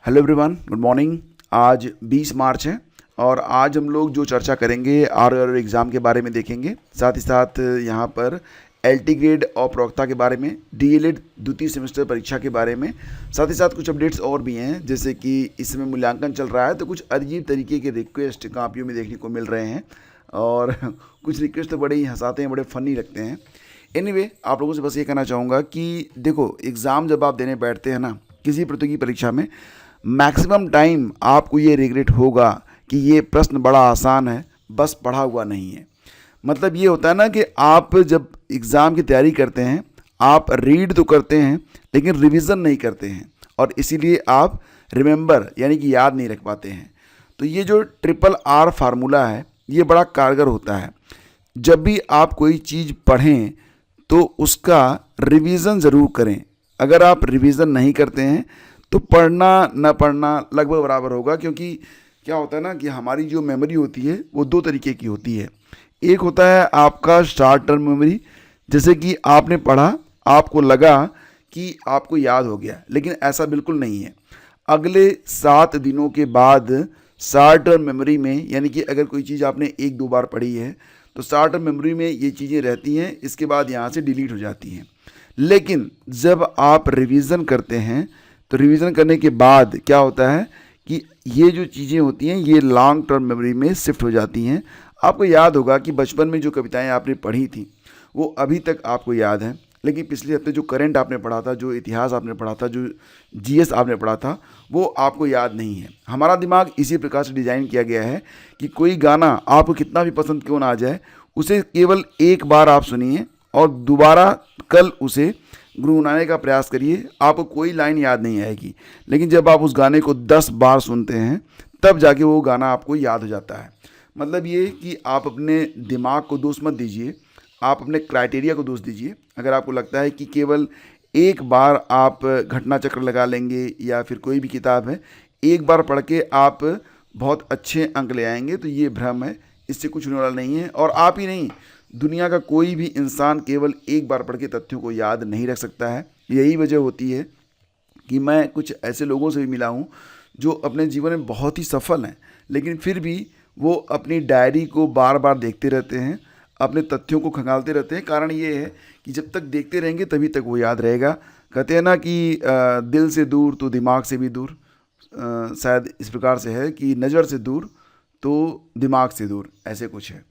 Hello everyone, good morning. आज 20 मार्च है और आज हम लोग जो चर्चा करेंगे आर एग्ज़ाम के बारे में देखेंगे। साथ ही साथ यहाँ पर एलटी ग्रेड और प्रवक्ता के बारे में, डीएलएड द्वितीय सेमेस्टर परीक्षा के बारे में, साथ ही साथ कुछ अपडेट्स और भी हैं। जैसे कि इस समय मूल्यांकन चल रहा है तो कुछ अजीब तरीके के रिक्वेस्ट कापियों में देखने को मिल रहे हैं और कुछ रिक्वेस्ट तो बड़े ही हंसाते हैं, बड़े फ़नी लगते हैं। एनीवे, आप लोगों से बस ये कहना चाहूँगा कि देखो, एग्ज़ाम जब आप देने बैठते हैं ना किसी प्रतियोगी परीक्षा में, मैक्सिमम टाइम आपको ये रिग्रेट होगा कि ये प्रश्न बड़ा आसान है, बस पढ़ा हुआ नहीं है। मतलब ये होता है ना कि आप जब एग्ज़ाम की तैयारी करते हैं, आप रीड तो करते हैं लेकिन रिवीजन नहीं करते हैं और इसीलिए आप रिमेंबर यानी कि याद नहीं रख पाते हैं। तो ये जो ट्रिपल आर फार्मूला है ये बड़ा कारगर होता है। जब भी आप कोई चीज़ पढ़ें तो उसका रिवीजन ज़रूर करें। अगर आप रिवीजन नहीं करते हैं तो पढ़ना न पढ़ना लगभग बराबर होगा, क्योंकि क्या होता है ना कि हमारी जो मेमोरी होती है वो दो तरीके की होती है। एक होता है आपका शॉर्ट टर्म मेमोरी, जैसे कि आपने पढ़ा, आपको लगा कि आपको याद हो गया, लेकिन ऐसा बिल्कुल नहीं है। अगले 7 दिनों के बाद शॉर्ट टर्म मेमोरी में, यानी कि अगर कोई चीज़ आपने 1-2 बार पढ़ी है तो शॉर्ट टर्म मेमोरी में ये चीज़ें रहती हैं, इसके बाद यहाँ से डिलीट हो जाती हैं। लेकिन जब आप रिवीजन करते हैं तो रिवीजन करने के बाद क्या होता है कि ये जो चीज़ें होती हैं ये लॉन्ग टर्म मेमोरी में शिफ्ट हो जाती हैं। आपको याद होगा कि बचपन में जो कविताएं आपने पढ़ी थी वो अभी तक आपको याद हैं, लेकिन पिछले हफ्ते जो करंट आपने पढ़ा था, जो इतिहास आपने पढ़ा था, जो जीएस आपने पढ़ा था, वो आपको याद नहीं है। हमारा दिमाग इसी प्रकार से डिज़ाइन किया गया है कि कोई गाना आपको कितना भी पसंद क्यों ना आ जाए, उसे केवल एक बार आप सुनिए और दोबारा कल उसे गुनगुनाने का प्रयास करिए, आपको कोई लाइन याद नहीं आएगी। लेकिन जब आप उस गाने को 10 बार सुनते हैं तब जाके वो गाना आपको याद हो जाता है। मतलब ये कि आप अपने दिमाग को दोष मत दीजिए, आप अपने क्राइटेरिया को दोष दीजिए। अगर आपको लगता है कि केवल एक बार आप घटना चक्र लगा लेंगे या फिर कोई भी किताब है एक बार पढ़ के आप बहुत अच्छे अंक ले आएंगे, तो ये भ्रम है, इससे कुछ होने वाला नहीं है। और आप ही नहीं, दुनिया का कोई भी इंसान केवल एक बार पढ़ के तथ्यों को याद नहीं रख सकता है। यही वजह होती है कि मैं कुछ ऐसे लोगों से भी मिला हूँ जो अपने जीवन में बहुत ही सफल हैं, लेकिन फिर भी वो अपनी डायरी को बार बार देखते रहते हैं, अपने तथ्यों को खंगालते रहते हैं। कारण ये है कि जब तक देखते रहेंगे तभी तक वो याद रहेगा। कहते हैं ना कि दिल से दूर तो दिमाग से भी दूर, शायद इस प्रकार से है कि नज़र से दूर तो दिमाग से दूर, ऐसे कुछ है।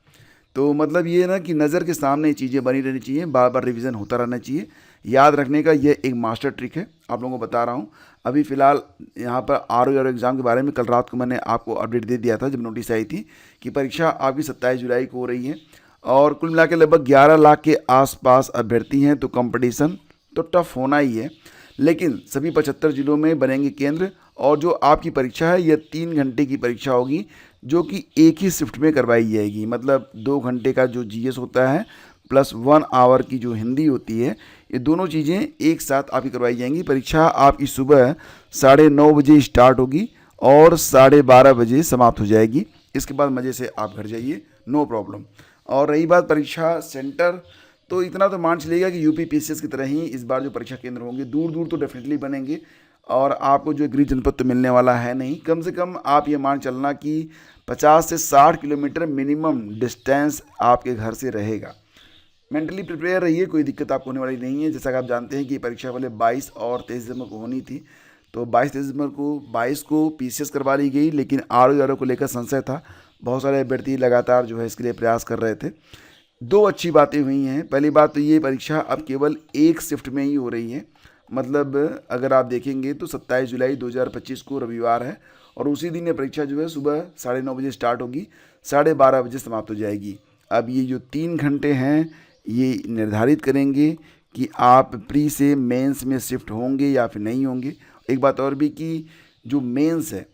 तो मतलब ये है ना कि नज़र के सामने ये चीज़ें बनी रहनी चाहिए, बार बार रिवीजन होता रहना चाहिए। याद रखने का ये एक मास्टर ट्रिक है, आप लोगों को बता रहा हूँ। अभी फ़िलहाल यहाँ पर आर एग्ज़ाम के बारे में कल रात को मैंने आपको अपडेट दे दिया था जब नोटिस आई थी कि परीक्षा आपकी 27 जुलाई को हो रही है और कुल मिला के लगभग 11 लाख के आसपास अभ्यर्थी हैं। तो कंपटीशन तो टफ होना ही है, लेकिन सभी 75 जिलों में बनेंगे केंद्र और जो आपकी परीक्षा है यह 3 घंटे की परीक्षा होगी, जो कि एक ही शिफ्ट में करवाई जाएगी। मतलब 2 घंटे का जो जीएस होता है प्लस 1 आवर की जो हिंदी होती है, ये दोनों चीज़ें एक साथ आपकी करवाई जाएंगी। परीक्षा आपकी सुबह 9:30 बजे स्टार्ट होगी और 12:30 बजे समाप्त हो जाएगी। इसके बाद मज़े से आप घर जाइए, नो प्रॉब्लम। और रही बात परीक्षा सेंटर, तो इतना तो मान चलिएगा कि यूपी पीसीएस की तरह ही इस बार जो परीक्षा केंद्र होंगे दूर दूर तो डेफिनेटली बनेंगे और आपको जो गृह जनपद तो मिलने वाला है नहीं। कम से कम आप ये मान चलना कि 50 से 60 किलोमीटर मिनिमम डिस्टेंस आपके घर से रहेगा। मेंटली प्रिपेयर रहिए, कोई दिक्कत आपको होने वाली नहीं है। जैसा कि आप जानते हैं कि परीक्षा वाले 22 और 23 दिसंबर को होनी थी, तो 22 दिसंबर को 22 को पीसीएस करवा ली गई, लेकिन आर को लेकर संशय था। बहुत सारे अभ्यर्थी लगातार जो है इसके लिए प्रयास कर रहे थे। 2 अच्छी बातें हुई हैं। पहली बात तो ये, परीक्षा अब केवल एक शिफ्ट में ही हो रही है। मतलब अगर आप देखेंगे तो 27 जुलाई 2025 को रविवार है और उसी दिन ये परीक्षा जो है सुबह 9:30 बजे स्टार्ट होगी, 12:30 बजे समाप्त हो जाएगी। अब ये जो 3 घंटे हैं ये निर्धारित करेंगे कि आप प्री से मेंस में शिफ्ट होंगे या फिर नहीं होंगे। एक बात और भी कि जो मेंस है,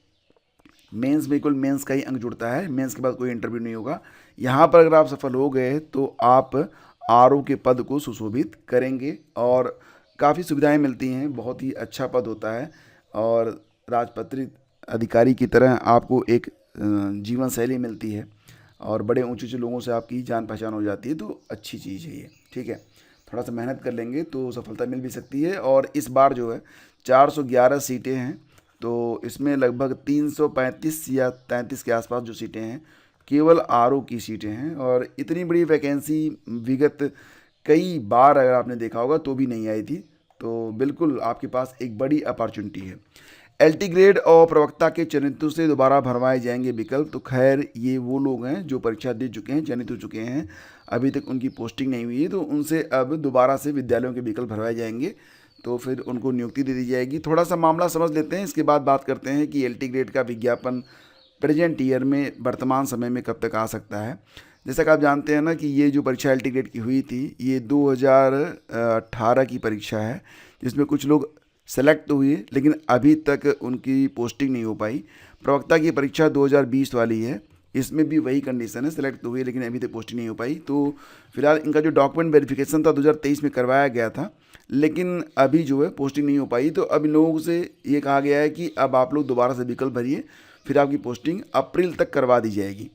मेंस में केवल मेंस का ही अंक जुड़ता है, मेंस के बाद कोई इंटरव्यू नहीं होगा। यहाँ पर अगर आप सफल हो गए तो आप आरओ के पद को सुशोभित करेंगे और काफ़ी सुविधाएं मिलती हैं, बहुत ही अच्छा पद होता है और राजपत्रित अधिकारी की तरह आपको एक जीवन शैली मिलती है और बड़े ऊंचे ऊंचे लोगों से आपकी जान पहचान हो जाती है। तो अच्छी चीज़ है ये, ठीक है। थोड़ा सा मेहनत कर लेंगे तो सफलता मिल भी सकती है। और इस बार जो है 411 सीटें हैं तो इसमें लगभग 335 या 33 के आसपास जो सीटें हैं केवल आरओ की सीटें हैं, और इतनी बड़ी वैकेंसी विगत कई बार अगर आपने देखा होगा तो भी नहीं आई थी। तो बिल्कुल आपके पास एक बड़ी अपॉर्चुनिटी है। एलटी ग्रेड और प्रवक्ता के चयनितों से दोबारा भरवाए जाएंगे विकल्प। तो खैर ये वो लोग हैं जो परीक्षा दे चुके हैं, चयनित हो चुके हैं, अभी तक उनकी पोस्टिंग नहीं हुई है, तो उनसे अब दोबारा से विद्यालयों के विकल्प भरवाए जाएंगे, तो फिर उनको नियुक्ति दे दी जाएगी। थोड़ा सा मामला समझ लेते हैं, इसके बाद बात करते हैं कि एलटी ग्रेड का विज्ञापन प्रेजेंट ईयर में, वर्तमान समय में कब तक आ सकता है। जैसा कि आप जानते हैं ना कि ये जो परीक्षा एलटी ग्रेड की हुई थी ये 2018 की परीक्षा है, जिसमें कुछ लोग सेलेक्ट तो हुए लेकिन अभी तक उनकी पोस्टिंग नहीं हो पाई। प्रवक्ता की परीक्षा 2020 वाली है, इसमें भी वही कंडीशन है, सेलेक्ट तो हुए लेकिन अभी तक पोस्टिंग नहीं हो पाई। तो फिलहाल इनका जो डॉक्यूमेंट वेरिफिकेशन था 2023 में करवाया गया था, लेकिन अभी जो है पोस्टिंग नहीं हो पाई। तो अब इन लोगों से ये कहा गया है कि अब आप लोग दोबारा से विकल्प भरिए, फिर आपकी पोस्टिंग अप्रैल तक करवा दी जाएगी।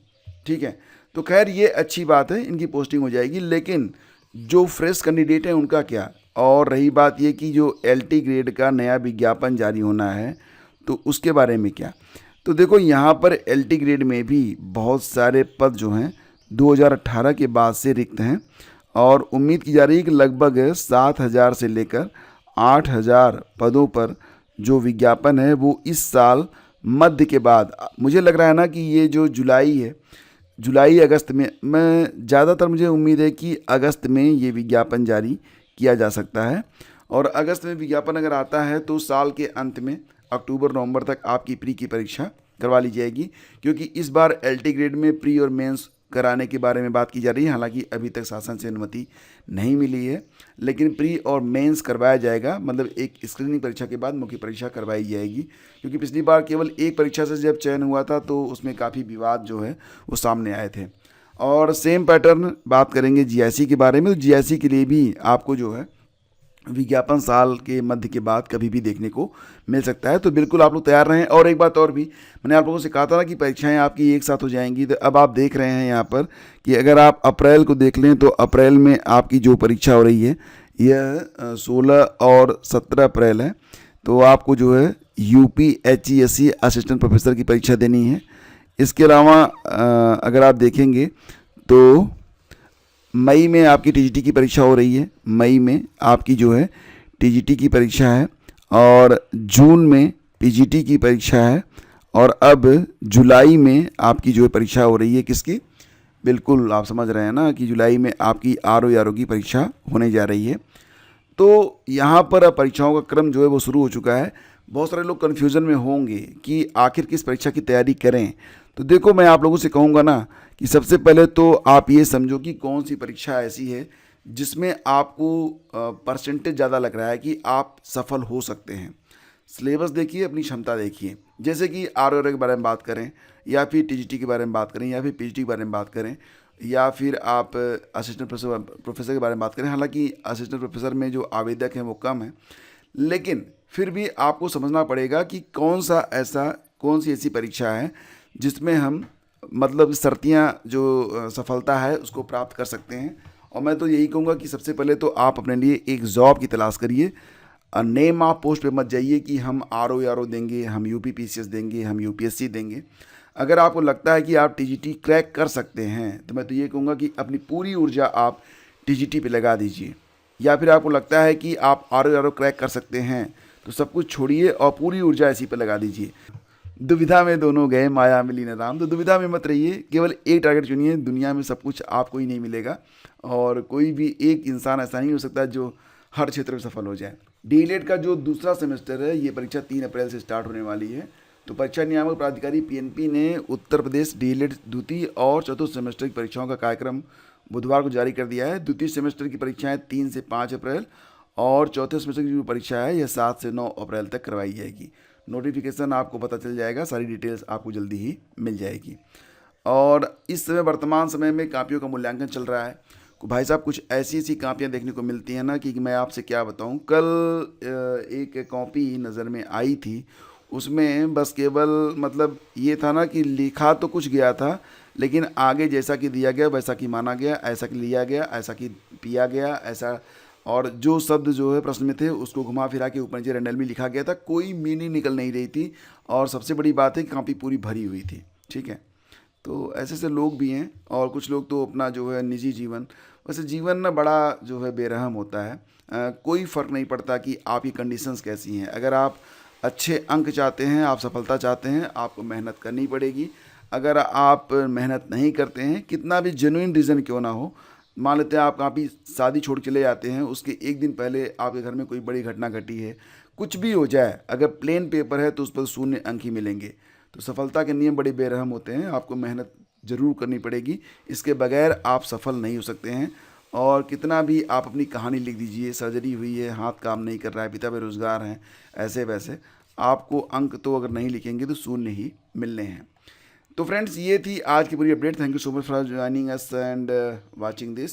ठीक है, तो खैर ये अच्छी बात है, इनकी पोस्टिंग हो जाएगी। लेकिन जो फ्रेश कैंडिडेट हैं उनका क्या, और रही बात ये कि जो एलटी ग्रेड का नया विज्ञापन जारी होना है तो उसके बारे में क्या। तो देखो यहाँ पर एलटी ग्रेड में भी बहुत सारे पद जो हैं 2018 के बाद से रिक्त हैं, और उम्मीद की जा रही है कि लगभग 7,000 से लेकर 8,000 पदों पर जो विज्ञापन है वो इस साल मध्य के बाद, मुझे लग रहा है ना कि ये जो जुलाई है, जुलाई अगस्त में, मैं ज़्यादातर मुझे उम्मीद है कि अगस्त में ये विज्ञापन जारी किया जा सकता है। और अगस्त में विज्ञापन अगर आता है तो साल के अंत में अक्टूबर नवंबर तक आपकी प्री की परीक्षा करवा ली जाएगी, क्योंकि इस बार एलटी ग्रेड में प्री और मेंस कराने के बारे में बात की जा रही है। हालांकि अभी तक शासन से अनुमति नहीं मिली है, लेकिन प्री और मेंस करवाया जाएगा, मतलब एक स्क्रीनिंग परीक्षा के बाद मुख्य परीक्षा करवाई जाएगी। क्योंकि पिछली बार केवल एक परीक्षा से जब चयन हुआ था तो उसमें काफ़ी विवाद जो है वो सामने आए थे। और सेम पैटर्न बात करेंगे जीआईसी के बारे में। तो जीआईसी के लिए भी आपको जो है विज्ञापन साल के मध्य के बाद कभी भी देखने को मिल सकता है, तो बिल्कुल आप लोग तैयार रहें। और एक बात और भी, मैंने आप लोगों से कहा था ना कि परीक्षाएं आपकी एक साथ हो जाएंगी, तो अब आप देख रहे हैं यहाँ पर कि अगर आप अप्रैल को देख लें तो अप्रैल में आपकी जो परीक्षा हो रही है यह 16 और 17 अप्रैल है। तो आपको जो है UPHESC असिस्टेंट प्रोफेसर की परीक्षा देनी है। इसके अलावा अगर आप देखेंगे तो मई में आपकी टीजीटी की परीक्षा हो रही है, मई में आपकी जो है टीजीटी की परीक्षा है, और जून में पीजीटी की परीक्षा है, और अब जुलाई में आपकी जो है परीक्षा हो रही है किसकी, बिल्कुल आप समझ रहे हैं ना कि जुलाई में आपकी आरओ की परीक्षा होने जा रही है। तो यहाँ पर अब परीक्षाओं का क्रम जो है वो शुरू हो चुका है। बहुत सारे लोग कन्फ्यूज़न में होंगे कि आखिर किस परीक्षा की तैयारी करें। तो देखो मैं आप लोगों से कहूँगा ना कि सबसे पहले तो आप ये समझो कि कौन सी परीक्षा ऐसी है जिसमें आपको परसेंटेज ज़्यादा लग रहा है कि आप सफल हो सकते हैं। सिलेबस देखिए, अपनी क्षमता देखिए। जैसे कि आरओ के बारे में बात करें, या फिर टीजीटी के बारे में बात करें, या फिर पीजीटी के बारे में बात करें, या फिर आप असिस्टेंट प्रोफेसर के बारे में बात करें। हालांकि असिस्टेंट प्रोफेसर में जो आवेदक हैं वो कम है, लेकिन फिर भी आपको समझना पड़ेगा कि कौन सी ऐसी परीक्षा है जिसमें हम मतलब शर्तियाँ जो सफलता है उसको प्राप्त कर सकते हैं। और मैं तो यही कहूँगा कि सबसे पहले तो आप अपने लिए एक जॉब की तलाश करिए। नेम ऑफ पोस्ट पे मत जाइए कि हम आरओ देंगे, हम यूपीपीसीएस देंगे, हम यूपीएससी देंगे। अगर आपको लगता है कि आप टीजीटी क्रैक कर सकते हैं तो मैं तो ये कहूँगा कि अपनी पूरी ऊर्जा आप टीजीटी पे लगा दीजिए। या फिर आपको लगता है कि आप आरओ क्रैक कर सकते हैं तो सब कुछ छोड़िए और पूरी ऊर्जा इसी पे लगा दीजिए। दुविधा में दोनों गए, माया मिली न राम। तो दुविधा में मत रहिए, केवल एक टारगेट चुनिए। दुनिया में सब कुछ आपको ही नहीं मिलेगा, और कोई भी एक इंसान ऐसा नहीं हो सकता जो हर क्षेत्र में सफल हो जाए। डीएलएड का जो दूसरा सेमेस्टर है ये परीक्षा 3 अप्रैल से स्टार्ट होने वाली है। तो परीक्षा नियामक प्राधिकारी PNP ने उत्तर प्रदेश डीएलएड द्वितीय और चतुर्थ सेमेस्टर की परीक्षाओं का कार्यक्रम बुधवार को जारी कर दिया है। द्वितीय सेमेस्टर की परीक्षाएं 3 से 5 अप्रैल, और चौथे सेमेस्टर की जो परीक्षा है यह 7 से 9 अप्रैल तक करवाई जाएगी। नोटिफिकेशन आपको पता चल जाएगा, सारी डिटेल्स आपको जल्दी ही मिल जाएगी। और इस समय वर्तमान समय में कापियों का मूल्यांकन चल रहा है। भाई साहब कुछ ऐसी कापियाँ देखने को मिलती हैं ना कि मैं आपसे क्या बताऊं। कल एक कॉपी नज़र में आई थी, उसमें बस केवल मतलब ये था ना कि लिखा तो कुछ गया था, लेकिन आगे जैसा कि दिया गया वैसा कि माना गया, ऐसा कि लिया गया, ऐसा कि पिया गया, ऐसा और जो शब्द जो है प्रश्न में थे उसको घुमा फिरा के ऊपर नीचे रैंडमली लिखा गया था, कोई मीनिंग निकल नहीं रही थी। और सबसे बड़ी बात है कि कॉपी पूरी भरी हुई थी। ठीक है, तो ऐसे ऐसे लोग भी हैं। और कुछ लोग तो अपना जो है निजी जीवन, वैसे जीवन ना बड़ा जो है बेरहम होता है। कोई फ़र्क नहीं पड़ता कि आपकी कंडीशंस कैसी हैं। अगर आप अच्छे अंक चाहते हैं, आप सफलता चाहते हैं, आपको मेहनत करनी पड़ेगी। अगर आप मेहनत नहीं करते हैं, कितना भी जेन्युइन रीज़न क्यों ना हो, मान लेते हैं आप काफ़ी शादी छोड़ के चले जाते हैं, उसके एक दिन पहले आपके घर में कोई बड़ी घटना घटी है, कुछ भी हो जाए, अगर प्लेन पेपर है तो उस पर 0 अंक ही मिलेंगे। तो सफलता के नियम बड़े बेरहम होते हैं, आपको मेहनत ज़रूर करनी पड़ेगी, इसके बगैर आप सफल नहीं हो सकते हैं। और कितना भी आप अपनी कहानी लिख दीजिए, सर्जरी हुई है, हाथ काम नहीं कर रहा है, पिता बेरोज़गार हैं, ऐसे वैसे, आपको अंक तो अगर नहीं लिखेंगे तो 0 ही मिलने हैं। तो फ्रेंड्स, ये थी आज की पूरी update. Thank you so much for joining us and watching this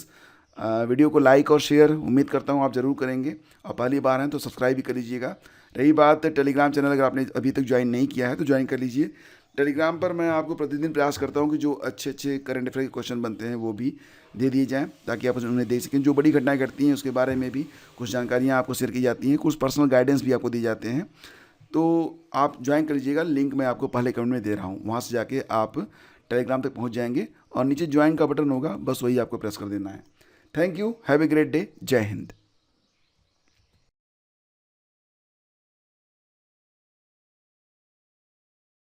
video को लाइक और शेयर उम्मीद करता हूँ आप ज़रूर करेंगे। और पहली बार हैं तो सब्सक्राइब भी कर लीजिएगा। रही बात टेलीग्राम चैनल, अगर आपने अभी तक ज्वाइन नहीं किया है तो ज्वाइन कर लीजिए। टेलीग्राम पर मैं आपको प्रतिदिन प्रयास करता हूँ कि जो अच्छे अच्छे करंट अफेयर के क्वेश्चन बनते हैं वो भी दे दिए जाएँ, ताकि आप उन्हें देख सकें। जो बड़ी घटनाएं घटती हैं उसके बारे में भी कुछ जानकारियाँ आपको शेयर की जाती हैं, कुछ पर्सनल गाइडेंस भी आपको दिए जाते हैं। तो आप ज्वाइन कर लीजिएगा, लिंक मैं आपको पहले कमेंट में दे रहा हूँ, वहाँ से जाके आप टेलीग्राम तक पहुँच जाएंगे और नीचे ज्वाइन का बटन होगा, बस वही आपको प्रेस कर देना है। Thank you, have a great day, जय हिंद।